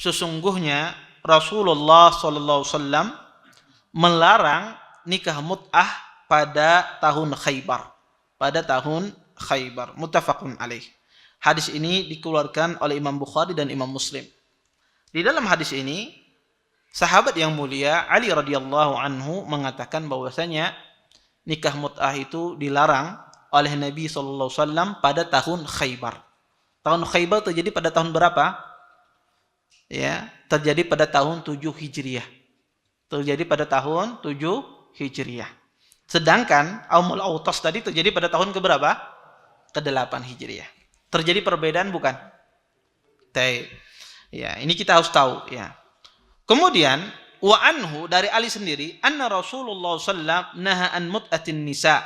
sesungguhnya Rasulullah SAW melarang nikah mut'ah pada tahun Khaybar. Pada tahun Khaybar. Muttafaqun alaih. Hadis ini dikeluarkan oleh Imam Bukhari dan Imam Muslim. Di dalam hadis ini, sahabat yang mulia Ali radhiyallahu anhu mengatakan bahwasanya nikah mut'ah itu dilarang oleh Nabi SAW pada tahun Khaybar. Tahun Khaybar terjadi pada tahun berapa? Ya, terjadi pada tahun 7 Hijriah. Terjadi pada tahun 7 Hijriah. Sedangkan Aumul Autas tadi terjadi pada tahun keberapa? Ke-8 Hijriah. Terjadi perbedaan bukan? Ya, ini kita harus tahu ya. Kemudian wa anhu dari Ali sendiri, anna Rasulullah sallallahu naha an mut'atin nisa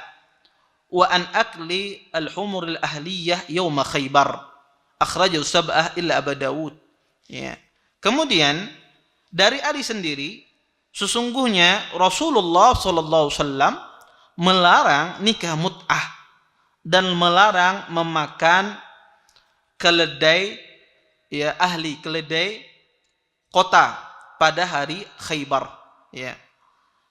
wa an akli al-humur al-ahliyah yauma Khaybar. Akhrajahu sab'ah illa Abu Dawud. Ya. Kemudian dari Ali sendiri, sesungguhnya Rasulullah sallallahu alaihi wasallam melarang nikah mut'ah dan melarang memakan keledai ya ahli keledai kota pada hari Khaybar ya.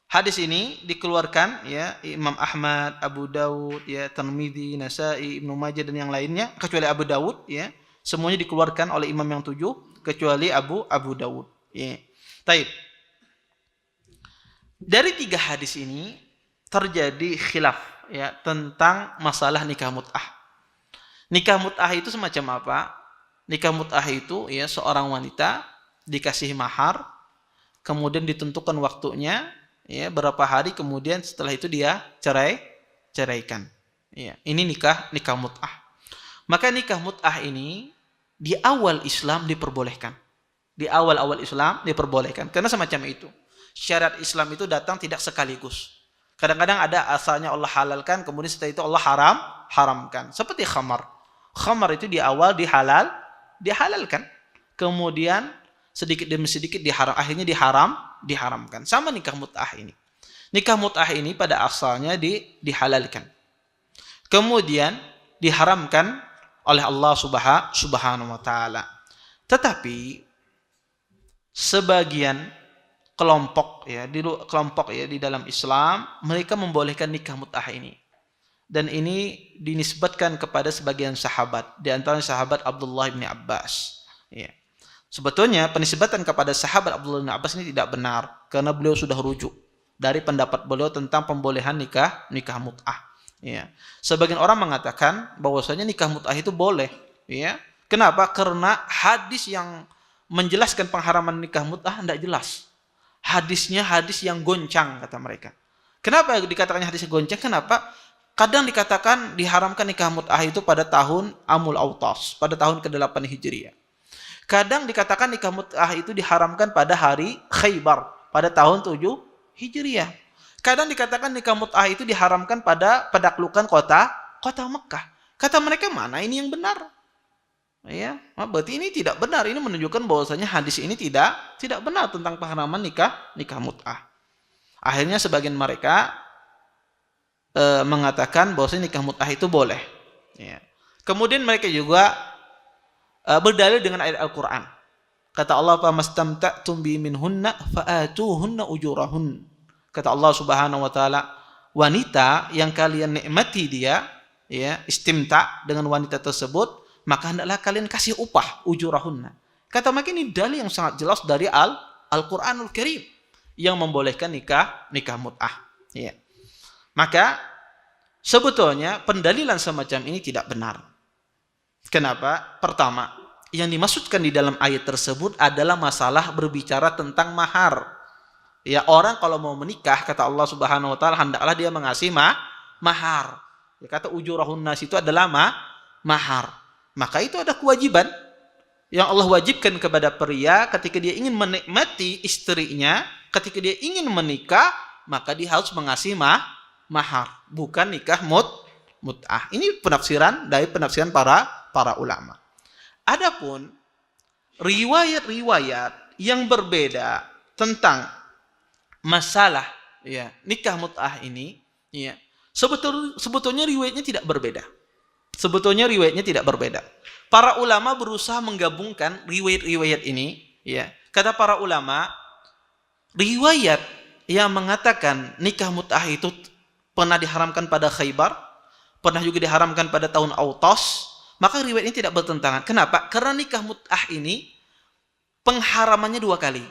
Hadis ini dikeluarkan ya Imam Ahmad, Abu Dawud ya, Tirmidzi, Nasa'i, Ibnu Majah dan yang lainnya kecuali Abu Dawud ya. Semuanya dikeluarkan oleh imam yang 7 kecuali Abu Dawud ya. Taib. Dari 3 hadis ini terjadi khilaf ya tentang masalah nikah mut'ah. Nikah mut'ah itu semacam apa? Nikah mut'ah itu ya seorang wanita dikasih mahar, kemudian ditentukan waktunya, ya berapa hari kemudian setelah itu dia ceraikan. Ya, ini nikah mut'ah. Maka nikah mut'ah ini di awal Islam diperbolehkan. Di awal Islam diperbolehkan karena semacam itu. Syariat Islam itu datang tidak sekaligus. Kadang-kadang ada asalnya Allah halalkan, kemudian setelah itu Allah haramkan. Seperti khamar. Khamar itu di awal dihalalkan. Kemudian sedikit demi sedikit akhirnya diharamkan. Sama nikah mut'ah ini. Nikah mut'ah ini pada asalnya dihalalkan. Kemudian diharamkan oleh Allah Subhanahu wa taala. Tetapi sebagian kelompok di dalam Islam mereka membolehkan nikah mut'ah ini. Dan ini dinisbatkan kepada sebagian sahabat, di antaranya sahabat Abdullah bin Abbas. Ya. Sebetulnya penisbatan kepada sahabat Abdullah bin Abbas ini tidak benar karena beliau sudah rujuk dari pendapat beliau tentang pembolehan nikah mut'ah. Ya. Sebagian orang mengatakan bahwasanya nikah mut'ah itu boleh. Ya. Kenapa? Karena hadis yang menjelaskan pengharaman nikah mut'ah tidak jelas. Hadisnya hadis yang goncang kata mereka. Kenapa dikatakan hadis goncang? Kenapa? Kadang dikatakan diharamkan nikah mut'ah itu pada tahun Amul Autas, pada tahun ke-8 Hijriah. Kadang dikatakan nikah mut'ah itu diharamkan pada hari Khaybar, pada tahun 7 Hijriah. Kadang dikatakan nikah mut'ah itu diharamkan pada penaklukan kota Mekah. Kata mereka mana ini yang benar? Ya, berarti ini tidak benar. Ini menunjukkan bahwasanya hadis ini tidak benar tentang pengharaman nikah mut'ah. Akhirnya sebagian mereka mengatakan bahwasanya nikah mut'ah itu boleh. Ya. Kemudian mereka juga berdalil dengan ayat Al-Quran. Kata Allah, "Famastamta'tum bi minhunna fa'atuhunna ujurahun." Kata Allah Subhanahu wa taala, wanita yang kalian nikmati dia, ya, istimta dengan wanita tersebut, maka hendaklah kalian kasih upah ujurahunna. Kata mereka ini dalil yang sangat jelas dari Al-Qur'anul Karim yang membolehkan nikah mut'ah. Ya. Maka sebetulnya pendalilan semacam ini tidak benar. Kenapa? Pertama, yang dimaksudkan di dalam ayat tersebut adalah masalah berbicara tentang mahar. Ya, orang kalau mau menikah, kata Allah Subhanahu wa taala, hendaklah dia mengasih mahar. Ya, kata ujurahunna itu adalah mahar. Maka itu ada kewajiban yang Allah wajibkan kepada pria ketika dia ingin menikmati istrinya, ketika dia ingin menikah, maka dia harus mengasih mahar, bukan nikah mut'ah. Ini penafsiran dari penafsiran para ulama. Adapun riwayat-riwayat yang berbeda tentang masalah ya nikah mut'ah ini, ya sebetulnya riwayatnya tidak berbeda. Para ulama berusaha menggabungkan riwayat-riwayat ini Ya, kata para ulama, riwayat yang mengatakan nikah mut'ah itu pernah diharamkan pada Khaybar, pernah juga diharamkan pada tahun Autas, maka riwayat ini tidak bertentangan. Kenapa? Karena nikah mut'ah ini pengharamannya 2 kali.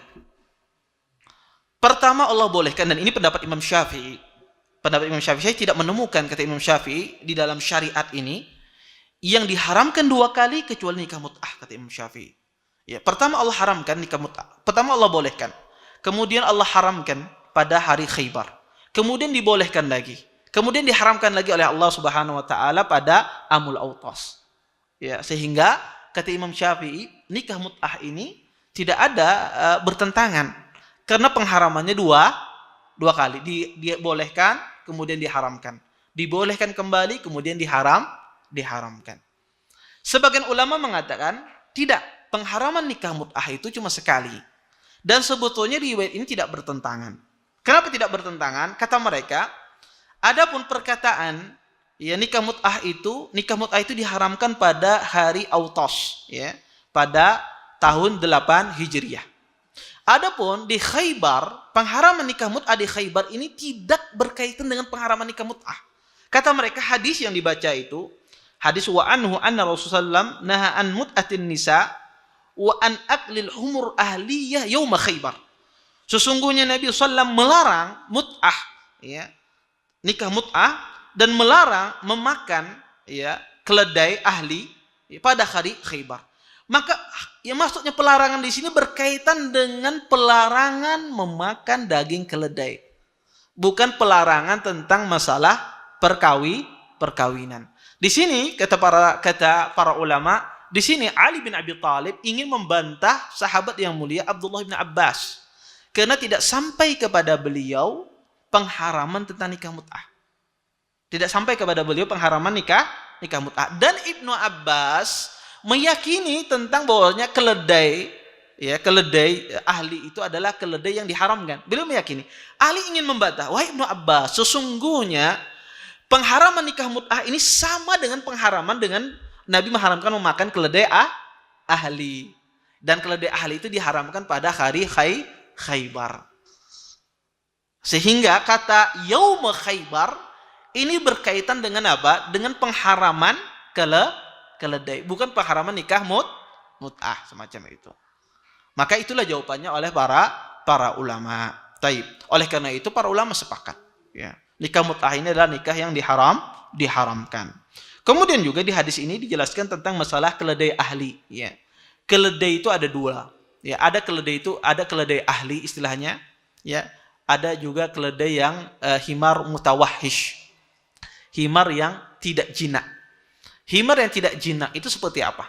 Pertama Allah bolehkan, dan ini pendapat Imam Syafi'i. Pendapat Imam Syafi'i, saya tidak menemukan kata Imam Syafi'i di dalam syariat ini yang diharamkan 2 kali kecuali nikah mut'ah, kata Imam Syafi'i. Ya, pertama Allah haramkan nikah mut'ah. Pertama Allah bolehkan. Kemudian Allah haramkan pada hari Khaybar. Kemudian dibolehkan lagi. Kemudian diharamkan lagi oleh Allah Subhanahu wa taala pada Amul Autas. Ya, sehingga kata Imam Syafi'i, nikah mut'ah ini tidak ada bertentangan karena pengharamannya dua kali. Dibolehkan, kemudian diharamkan. Dibolehkan kembali, kemudian diharamkan. Sebagian ulama mengatakan tidak, pengharaman nikah mut'ah itu cuma sekali. Dan sebetulnya riwayat ini tidak bertentangan. Kenapa tidak bertentangan? Kata mereka, adapun perkataan ya nikah mut'ah itu diharamkan pada hari Autas, ya, pada tahun 8 Hijriah. Adapun di Khaybar, pengharaman nikah mut'ah di Khaybar ini tidak berkaitan dengan pengharaman nikah mut'ah. Kata mereka, hadis yang dibaca itu hadis wa anhu anna Rasulullah naha an mut'atin nisa wa an aklil humur ahliyah yauma Khaybar. Sesungguhnya Nabi SAW melarang mut'ah, ya, nikah mut'ah, dan melarang memakan, ya, keledai ahli, ya, pada hari Khaybar. Maka ya maksudnya pelarangan di sini berkaitan dengan pelarangan memakan daging keledai, bukan pelarangan tentang masalah perkawinan. Di sini kata para ulama, di sini Ali bin Abi Thalib ingin membantah sahabat yang mulia Abdullah bin Abbas karena tidak sampai kepada beliau pengharaman tentang nikah mut'ah. Tidak sampai kepada beliau pengharaman nikah mut'ah. Dan Ibnu Abbas meyakini tentang bahwasanya keledai ahli itu adalah keledai yang diharamkan. Beliau meyakini. Ali ingin membantah, wahai Ibnu Abbas, sesungguhnya pengharaman nikah mut'ah ini sama dengan pengharaman dengan Nabi mengharamkan memakan keledai ahli. Dan keledai ahli itu diharamkan pada hari Khaybar. Sehingga kata Yaum Khaybar ini berkaitan dengan apa? Dengan pengharaman keledai, bukan pengharaman nikah mut'ah semacam itu. Maka itulah jawabannya oleh para ulama. Taib. Oleh karena itu para ulama sepakat, ya, nikah mut'ah ini adalah nikah yang diharamkan. Kemudian juga di hadis ini dijelaskan tentang masalah keledai ahli, ya. Keledai itu ada 2. Ya, ada keledai ahli istilahnya, ya. Ada juga keledai yang himar mutawahhish. Himar yang tidak jinak. Himar yang tidak jinak itu seperti apa?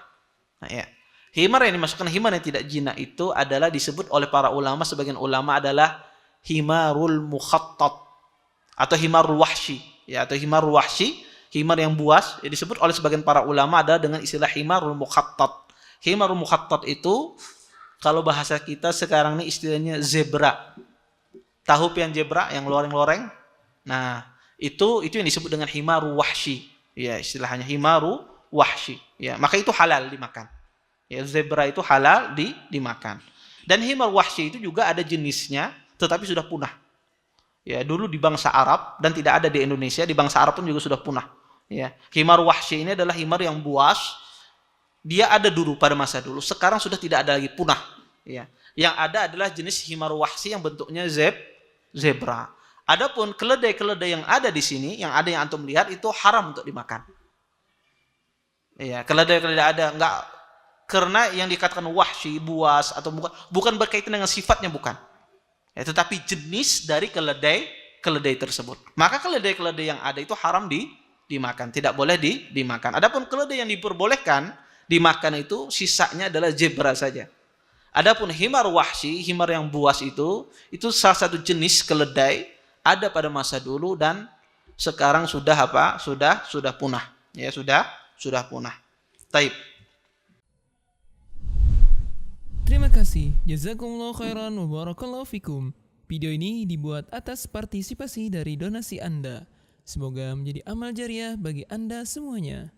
Nah, ya. Himar yang dimasukkan himar yang tidak jinak itu adalah disebut oleh para ulama, sebagian ulama adalah himarul mukhattat atau himarul wahshi, ya, atau himarul wahshi, himar yang buas, ya, disebut oleh sebagian para ulama adalah dengan istilah himarul mukhattat. Himarul mukhattat itu kalau bahasa kita sekarang ini istilahnya zebra. Tahu pian zebra yang loreng-loreng? Nah, itu yang disebut dengan himaru wahshi. Ya, istilahnya himaru wahshi. Ya, maka itu halal dimakan. Ya, zebra itu halal dimakan. Dan himar wahshi itu juga ada jenisnya, tetapi sudah punah. Ya, dulu di bangsa Arab dan tidak ada di Indonesia, di bangsa Arab pun juga sudah punah. Ya, himar wahshi ini adalah himar yang buas. Dia ada dulu pada masa dulu, sekarang sudah tidak ada lagi, punah. Ya, yang ada adalah jenis himar wahshi yang bentuknya zebra. Adapun keledai-keledai yang ada di sini, yang antum lihat itu haram untuk dimakan. Ya, keledai-keledai ada enggak, karena yang dikatakan wahsy, buas atau bukan berkaitan dengan sifatnya, bukan. Ya, tetapi jenis dari keledai tersebut. Maka keledai-keledai yang ada itu haram dimakan, tidak boleh dimakan. Adapun keledai yang diperbolehkan dimakan itu sisanya adalah zebra saja. Adapun himar wahsy, himar yang buas itu salah satu jenis keledai, ada pada masa dulu dan sekarang sudah apa? Sudah punah. Ya, sudah punah. Taib. Terima kasih. Jazakumullah khairan wa barakallahu fikum. Video ini dibuat atas partisipasi dari donasi Anda. Semoga menjadi amal jariah bagi Anda semuanya.